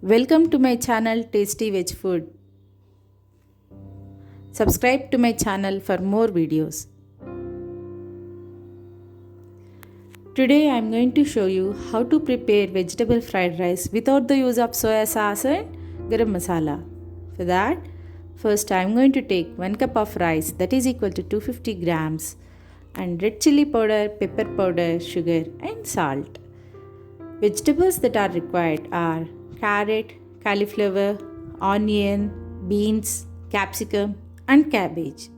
Welcome to my channel Tasty Veg Food. Subscribe to my channel for more videos. Today I am going to show you how to prepare vegetable fried rice without the use of soya sauce and garam masala. For that, first I am going to take 1 cup of rice, that is equal to 250 grams, and red chili powder, pepper powder, sugar and salt. Vegetables that are required are carrot, cauliflower, onion, beans, capsicum and cabbage.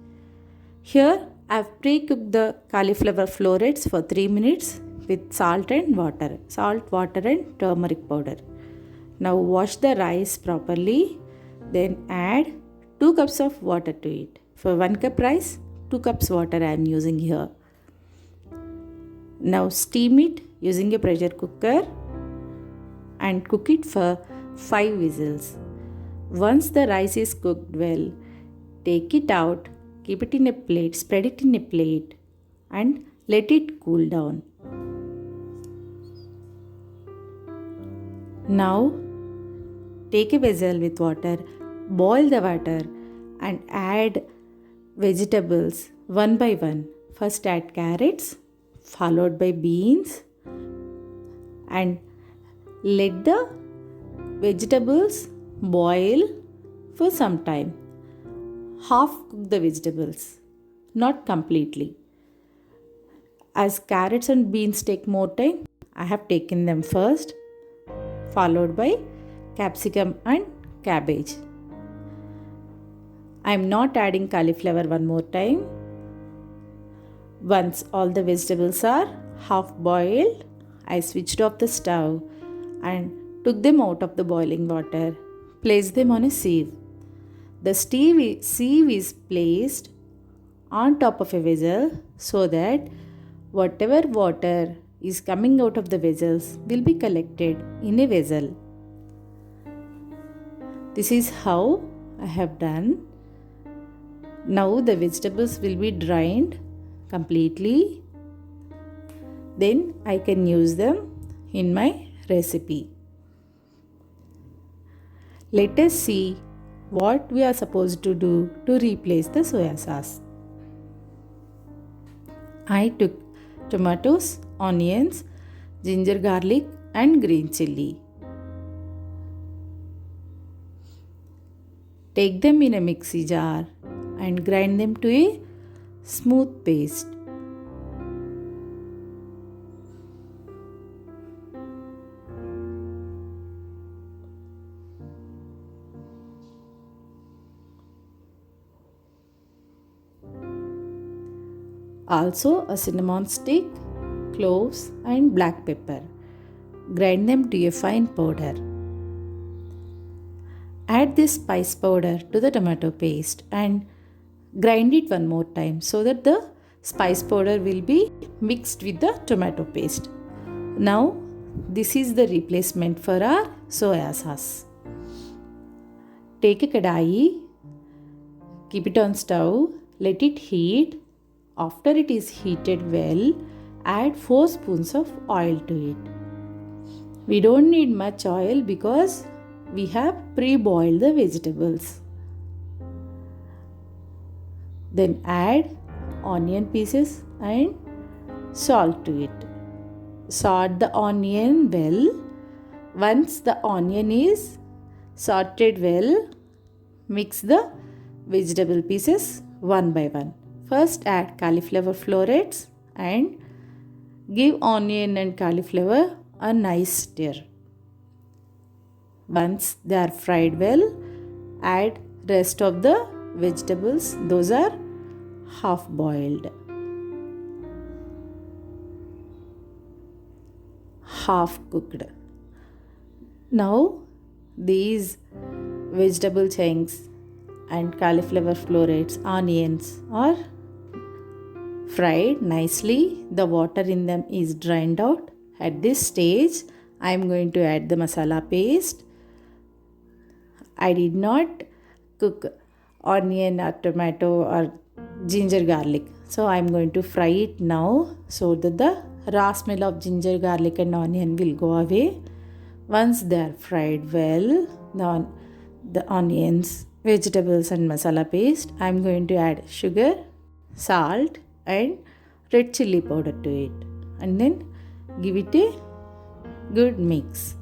Here I have pre-cooked the cauliflower florets for 3 minutes with salt and water. Salt, water and turmeric powder. Now wash the rice properly, then add 2 cups of water to it. For 1 cup rice, 2 cups water I am using here. Now steam it using a pressure cooker and cook it for 5 whistles. Once the rice is cooked well, take it out, keep it in a plate, spread it in a plate and let it cool down. Now take a vessel with water, boil the water and add vegetables one by one. First add carrots, followed by beans, and let the vegetables boil for some time. Half cook the vegetables, not completely. As carrots and beans take more time, I have taken them first, followed by capsicum and cabbage. I am not adding cauliflower one more time. Once all the vegetables are half boiled, I switched off the stove and took them out of the boiling water. Placed them on a sieve. The sieve is placed on top of a vessel so that whatever water is coming out of the vessels will be collected in a vessel. This is how I have done. Now the vegetables will be drained completely. Then I can use them in my recipe. Let us see what we are supposed to do to replace the soya sauce. I took tomatoes, onions, ginger garlic and green chilli. Take them in a mixie jar and grind them to a smooth paste. Also a cinnamon stick, cloves and black pepper. Grind them to a fine powder. Add this spice powder to the tomato paste and grind it one more time so that the spice powder will be mixed with the tomato paste. Now this is the replacement for our soya sauce. Take a kadai, keep it on stove, let it heat. After it is heated well, add 4 spoons of oil to it. We don't need much oil because we have pre-boiled the vegetables. Then add onion pieces and salt to it. Salt the onion well. Once the onion is sauteed well, mix the vegetable pieces one by one. First add cauliflower florets and give onion and cauliflower a nice stir. Once they are fried well, add rest of the vegetables. Those are half boiled, half cooked. Now these vegetable chunks and cauliflower florets, onions are fried nicely. The water in them is drained out. At this stage, I am going to add the masala paste. I did not cook onion or tomato or ginger garlic. So I am going to fry it now so that the raw smell of ginger garlic and onion will go away. Once they are fried well, the onions, vegetables, and masala paste, I'm going to add sugar, salt, and red chili powder to it, and then give it a good mix.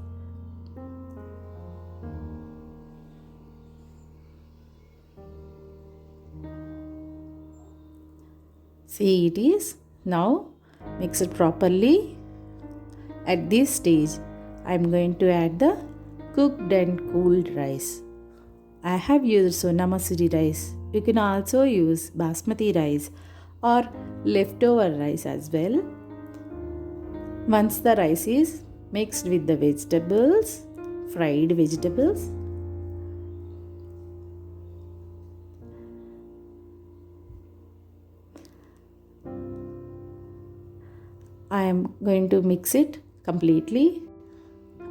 See, it is now mixed properly. At this stage, I am going to add the cooked and cooled rice. I have used Sona Masuri rice. You can also use Basmati rice or leftover rice as well. Once the rice is mixed with the vegetables, fried vegetables, I am going to mix it completely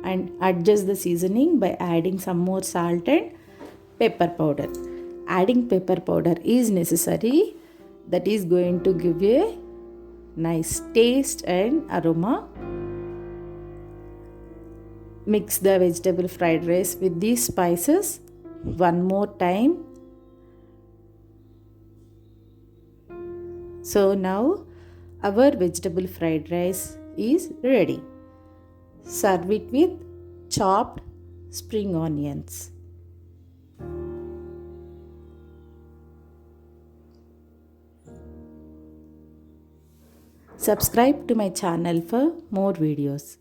and adjust the seasoning by adding some more salt and pepper powder. Adding pepper powder is necessary, that is going to give a nice taste and aroma. Mix the vegetable fried rice with these spices one more time. So now our vegetable fried rice is ready. Serve it with chopped spring onions. Subscribe to my channel for more videos.